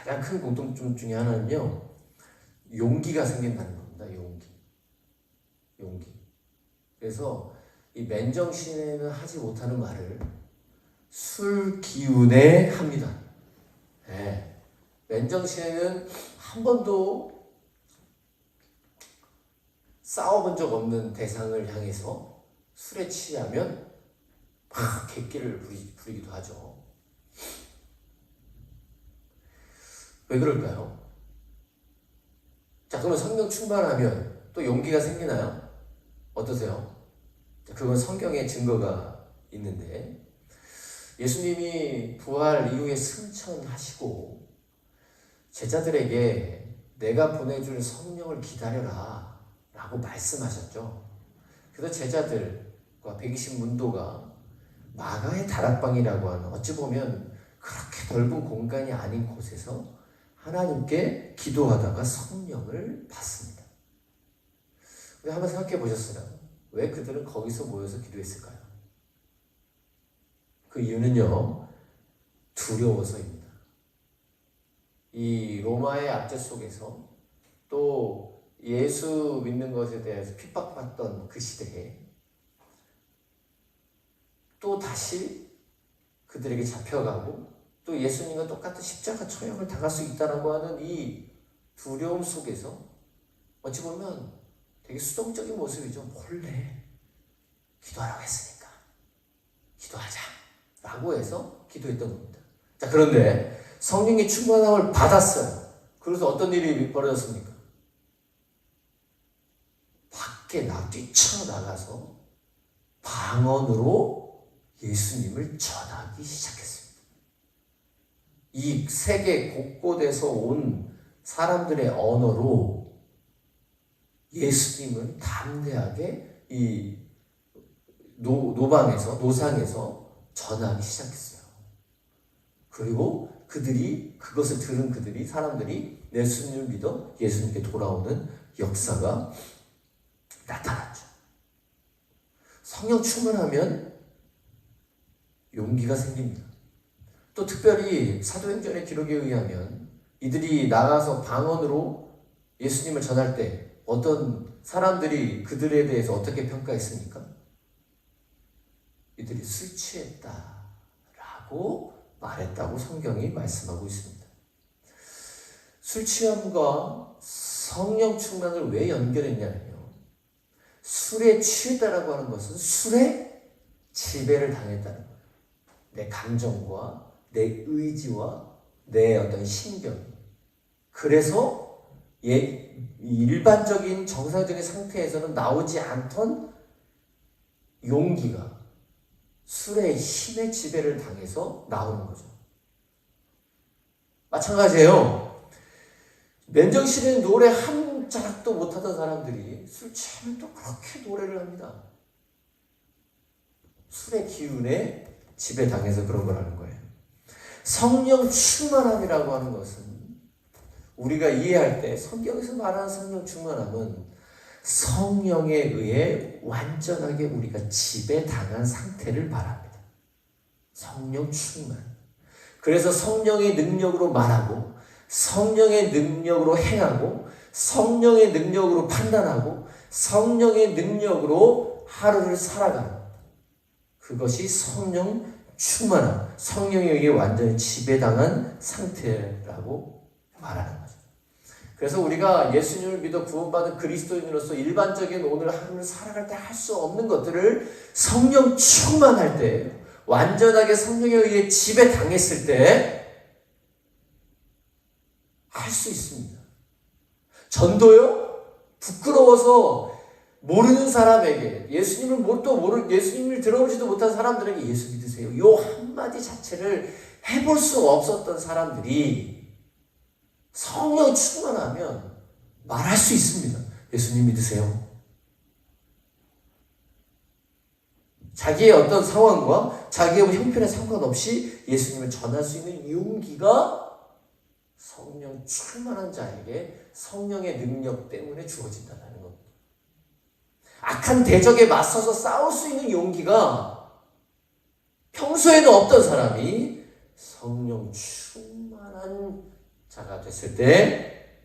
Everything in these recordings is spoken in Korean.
가장 큰 공통점 중에 하나는요, 용기가 생긴다는 겁니다. 용기. 그래서 이 맨정신에는 하지 못하는 말을 술 기운에 합니다. 네. 맨정신에는 한 번도 싸워본 적 없는 대상을 향해서 술에 취하면 막 객기를 부리기도 하죠. 왜 그럴까요? 자, 그러면 성령 충만하면 또 용기가 생기나요? 어떠세요? 자, 그건 성경에 증거가 있는데, 예수님이 부활 이후에 승천하시고 제자들에게 내가 보내줄 성령을 기다려라 라고 말씀하셨죠. 그래서 제자들과 120문도가 마가의 다락방이라고 하는, 어찌 보면 그렇게 넓은 공간이 아닌 곳에서 하나님께 기도하다가 성령을 받습니다. 우리 한번 생각해 보셨어요? 왜 그들은 거기서 모여서 기도했을까요? 그 이유는요, 두려워서입니다. 이 로마의 압제 속에서 또 예수 믿는 것에 대해서 핍박받던 그 시대에 또 다시 그들에게 잡혀가고 또 예수님과 똑같은 십자가 처형을 당할 수 있다고 하는 이 두려움 속에서 어찌 보면 되게 수동적인 모습이죠. 몰래 기도하라고 했으니까 기도하자 라고 해서 기도했던 겁니다. 자, 그런데 성령의 충만함을 받았어요. 그래서 어떤 일이 벌어졌습니까? 밖에 뛰쳐나가서 방언으로 예수님을 전하기 시작했습니다. 이 세계 곳곳에서 온 사람들의 언어로 예수님을 담대하게 이 노상에서 전하기 시작했어요. 그리고 그것을 들은 사람들이 예수님을 믿어 예수님께 돌아오는 역사가 나타났죠. 성령 충만하면 용기가 생깁니다. 또 특별히 사도행전의 기록에 의하면 이들이 나가서 방언으로 예수님을 전할 때 어떤 사람들이 그들에 대해서 어떻게 평가했습니까? 이들이 술 취했다라고 말했다고 성경이 말씀하고 있습니다. 술 취함과 성령 충만을 왜 연결했냐면요, 술에 취했다라고 하는 것은 술에 지배를 당했다는 거예요. 내 감정과 내 의지와 내 어떤 신경. 그래서 일반적인 정상적인 상태에서는 나오지 않던 용기가 술의 힘의 지배를 당해서 나오는 거죠. 마찬가지예요. 맨정신에 노래 한 자락도 못하던 사람들이 술 취하면 또 그렇게 노래를 합니다. 술의 기운에 지배당해서 그런 거라는 거예요. 성령 충만함이라고 하는 것은 우리가 이해할 때 성경에서 말하는 성령 충만함은 성령에 의해 완전하게 우리가 지배당한 상태를 말합니다. 성령 충만. 그래서 성령의 능력으로 말하고 성령의 능력으로 행하고 성령의 능력으로 판단하고 성령의 능력으로 하루를 살아가는, 그것이 성령 충만함, 성령에 의해 완전히 지배당한 상태라고 말하는 거죠. 그래서 우리가 예수님을 믿어 구원받은 그리스도인으로서 일반적인 오늘 하루를 살아갈 때 할 수 없는 것들을 성령 충만할 때, 완전하게 성령에 의해 지배당했을 때 할 수 있습니다. 전도요? 부끄러워서 모르는 사람에게, 예수님을 들어보지도 못한 사람들에게 예수 믿으세요, 요 한마디 자체를 해볼 수 없었던 사람들이 성령 충만하면 말할 수 있습니다. 예수님 믿으세요. 자기의 어떤 상황과 자기의 형편에 상관없이 예수님을 전할 수 있는 용기가 성령 충만한 자에게 성령의 능력 때문에 주어진다는 겁니다. 악한 대적에 맞서서 싸울 수 있는 용기가 평소에는 없던 사람이 성령 충만한 자가 됐을 때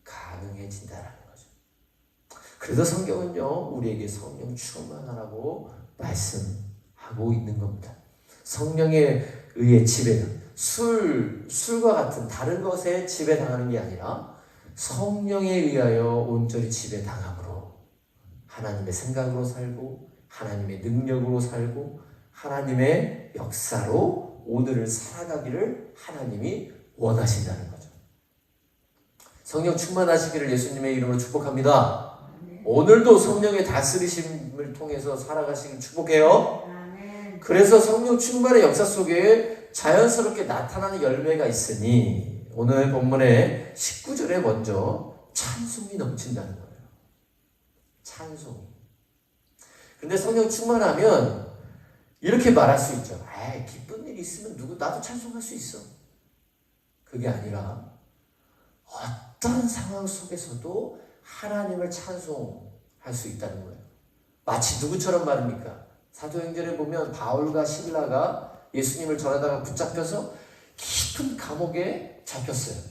가능해진다라는 거죠. 그래서 성경은요, 우리에게 성령 충만하라고 말씀하고 있는 겁니다. 성령에 의해 지배는 술과 같은 다른 것에 지배당하는 게 아니라 성령에 의하여 온전히 지배당함으로 하나님의 생각으로 살고 하나님의 능력으로 살고 하나님의 역사로 오늘을 살아가기를 하나님이 원하신다는 거죠. 성령 충만하시기를 예수님의 이름으로 축복합니다. 오늘도 성령의 다스리심을 통해서 살아가시길 축복해요. 그래서 성령 충만의 역사 속에 자연스럽게 나타나는 열매가 있으니 오늘 본문의 19절에 먼저 찬송이 넘친다는 거예요. 찬송이. 근데 성령 충만하면 이렇게 말할 수 있죠. 기쁜 일이 있으면 나도 찬송할 수 있어. 그게 아니라 어떤 상황 속에서도 하나님을 찬송할 수 있다는 거예요. 마치 누구처럼 말입니까? 사도행전에 보면 바울과 실라가 예수님을 전하다가 붙잡혀서 깊은 감옥에 잡혔어요.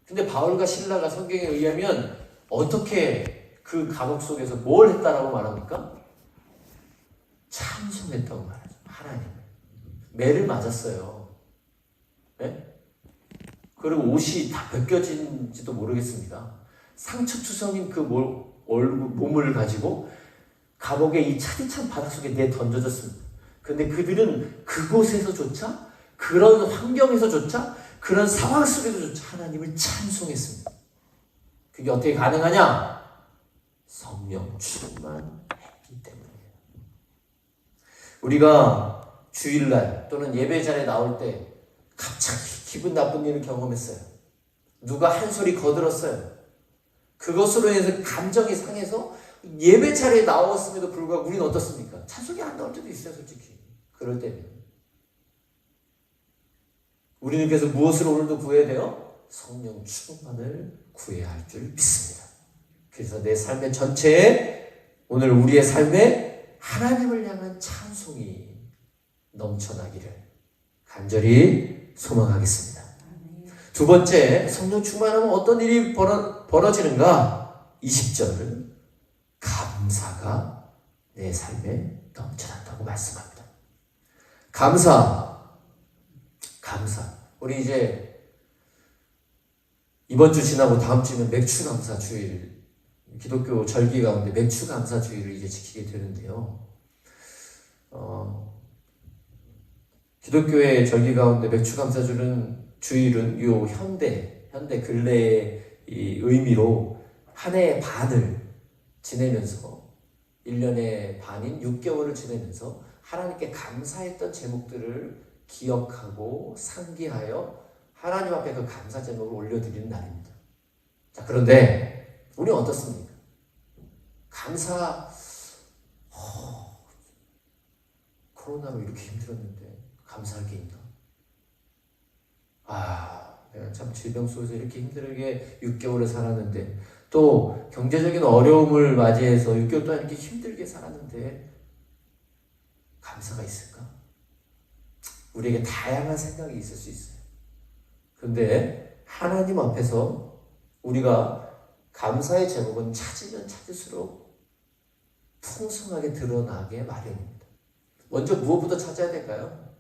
근데 바울과 실라가 성경에 의하면 어떻게 그 감옥 속에서 뭘 했다라고 말합니까? 찬송했다고 말하죠. 하나님을. 매를 맞았어요. 네? 그리고 옷이 다 벗겨진지도 모르겠습니다. 상처투성인 그 몸을 가지고 감옥의 이 차디찬 바닥 속에 던져졌습니다. 근데 그들은 그곳에서조차, 그런 환경에서조차, 그런 상황 속에서조차 하나님을 찬송했습니다. 그게 어떻게 가능하냐? 성령 충만했기 때문이에요. 우리가 주일날 또는 예배 자리에 나올 때 갑자기 기분 나쁜 일을 경험했어요. 누가 한 소리 거들었어요. 그것으로 인해서 감정이 상해서 예배 자리에 나왔음에도 불구하고 우리는 어떻습니까? 찬송이 안 나올 때도 있어요, 솔직히. 그럴 때는 우리는 그래서 무엇을 오늘도 구해야 돼요? 성령 충만을 구해야 할 줄 믿습니다. 그래서 내 삶의 전체에 오늘 우리의 삶에 하나님을 향한 찬송이 넘쳐나기를 간절히 소망하겠습니다. 두 번째, 성령 충만하면 어떤 일이 벌어지는가? 20절, 감사가 내 삶에 넘쳐난다고 말씀합니다. 감사. 우리 이제 이번 주 지나고 다음 주면 맥추감사 주일, 기독교 절기 가운데 맥추감사 주일을 이제 지키게 되는데요. 기독교의 절기 가운데 맥추감사 주일은 요 현대 근래의 이 의미로 한 해의 반을 지내면서 1년의 반인 6개월을 지내면서 하나님께 감사했던 제목들을 기억하고 상기하여 하나님 앞에 그 감사 제목을 올려드리는 날입니다. 자, 그런데 우리는 어떻습니까? 코로나로 이렇게 힘들었는데 감사할 게 있나? 내가 참 질병 속에서 이렇게 힘들게 6개월을 살았는데 또 경제적인 어려움을 맞이해서 6개월 동안 이렇게 힘들게 살았는데 감사가 있을까? 우리에게 다양한 생각이 있을 수 있어요. 그런데 하나님 앞에서 우리가 감사의 제목은 찾으면 찾을수록 풍성하게 드러나게 마련입니다. 먼저 무엇부터 찾아야 될까요?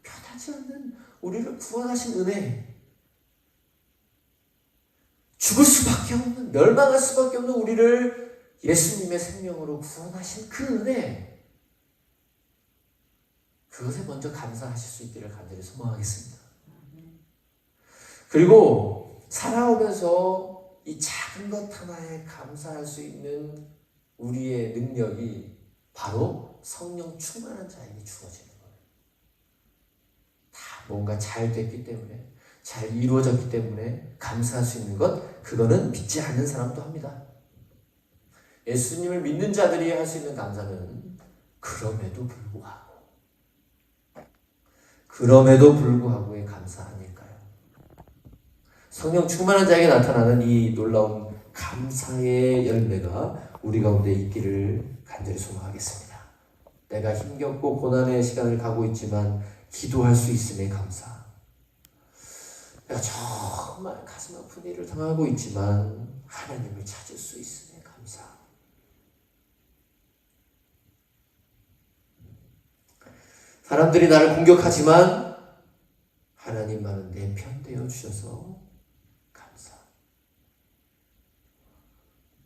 변하지 않는 우리를 구원하신 은혜, 죽을 수밖에 없는, 멸망할 수밖에 없는 우리를 예수님의 생명으로 구원하신 그 은혜, 그것에 먼저 감사하실 수 있기를 간절히 소망하겠습니다. 그리고 살아오면서 이 작은 것 하나에 감사할 수 있는 우리의 능력이 바로 성령 충만한 자에게 주어지는 거예요. 다 뭔가 잘 됐기 때문에, 잘 이루어졌기 때문에 감사할 수 있는 것, 그거는 믿지 않는 사람도 합니다. 예수님을 믿는 자들이 할 수 있는 감사는 그럼에도 불구하고의 감사 아닐까요? 성령 충만한 자에게 나타나는 이 놀라운 감사의 열매가 우리 가운데 있기를 간절히 소망하겠습니다. 내가 힘겹고 고난의 시간을 가고 있지만 기도할 수 있음에 감사. 내가 정말 가슴 아픈 일을 당하고 있지만 하나님을 찾을 수 있음에 감사합니다. 사람들이 나를 공격하지만 하나님만은 내 편 되어 주셔서 감사합니다.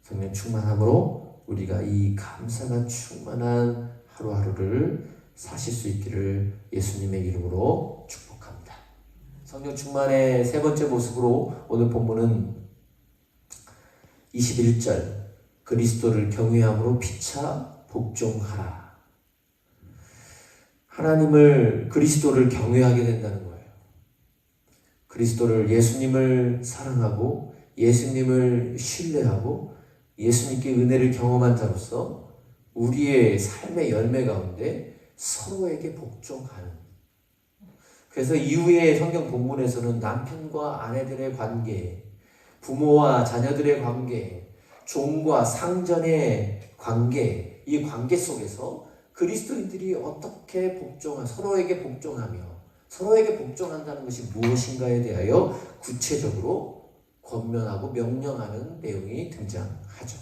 성령 충만함으로 우리가 이 감사가 충만한 하루하루를 사실 수 있기를 예수님의 이름으로 축복합니다. 성령 충만의 세 번째 모습으로 오늘 본문은 21절 그리스도를 경외함으로 피차 복종하라. 하나님을 그리스도를 경외하게 된다는 거예요. 그리스도를 예수님을 사랑하고 예수님을 신뢰하고 예수님께 은혜를 경험한 자로서 우리의 삶의 열매 가운데 서로에게 복종하는. 그래서 이후의 성경 본문에서는 남편과 아내들의 관계, 부모와 자녀들의 관계, 종과 상전의 관계, 이 관계 속에서 그리스도인들이 어떻게 서로에게 복종하며 서로에게 복종한다는 것이 무엇인가에 대하여 구체적으로 권면하고 명령하는 내용이 등장하죠.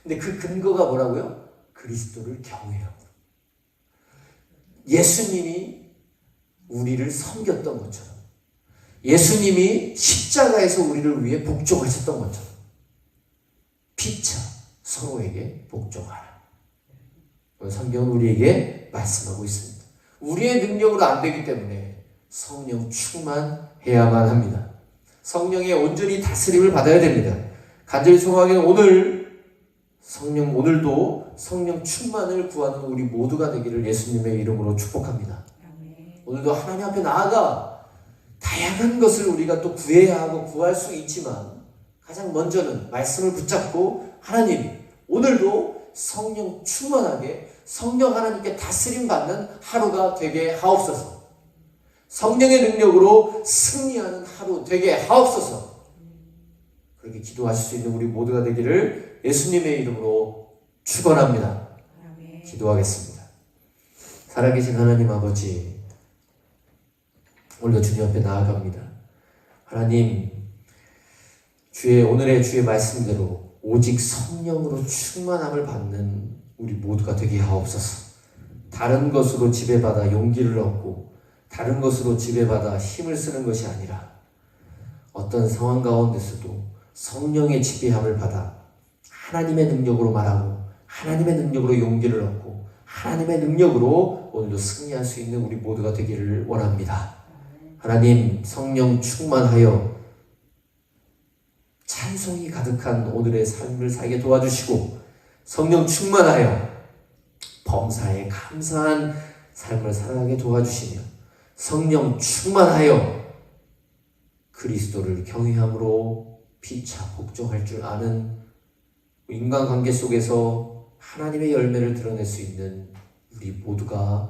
근데 그 근거가 뭐라고요? 그리스도를 경외함. 예수님이 우리를 섬겼던 것처럼, 예수님이 십자가에서 우리를 위해 복종하셨던 것처럼 피차 서로에게 복종하라. 성경은 우리에게 말씀하고 있습니다. 우리의 능력으로 안 되기 때문에 성령 충만해야만 합니다. 성령의 온전히 다스림을 받아야 됩니다. 간절히 소망하기는 오늘도 성령 충만을 구하는 우리 모두가 되기를 예수님의 이름으로 축복합니다. 오늘도 하나님 앞에 나아가 다양한 것을 우리가 또 구해야 하고 구할 수 있지만 가장 먼저는 말씀을 붙잡고 하나님, 오늘도 성령 충만하게 성령 하나님께 다스림 받는 하루가 되게 하옵소서. 성령의 능력으로 승리하는 하루 되게 하옵소서. 그렇게 기도하실 수 있는 우리 모두가 되기를 예수님의 이름으로 축원합니다. 기도하겠습니다. 살아계신 하나님 아버지, 오늘도 주님 앞에 나아갑니다. 하나님, 오늘의 주의 말씀대로 오직 성령으로 충만함을 받는 우리 모두가 되게 하옵소서. 다른 것으로 지배받아 용기를 얻고 다른 것으로 지배받아 힘을 쓰는 것이 아니라 어떤 상황 가운데서도 성령의 지배함을 받아 하나님의 능력으로 말하고 하나님의 능력으로 용기를 얻고 하나님의 능력으로 오늘도 승리할 수 있는 우리 모두가 되기를 원합니다. 하나님, 성령 충만하여 찬송이 가득한 오늘의 삶을 살게 도와주시고 성령 충만하여 범사에 감사한 삶을 살아가게 도와주시며 성령 충만하여 그리스도를 경외함으로 피차 복종할 줄 아는 인간관계 속에서 하나님의 열매를 드러낼 수 있는 우리 모두가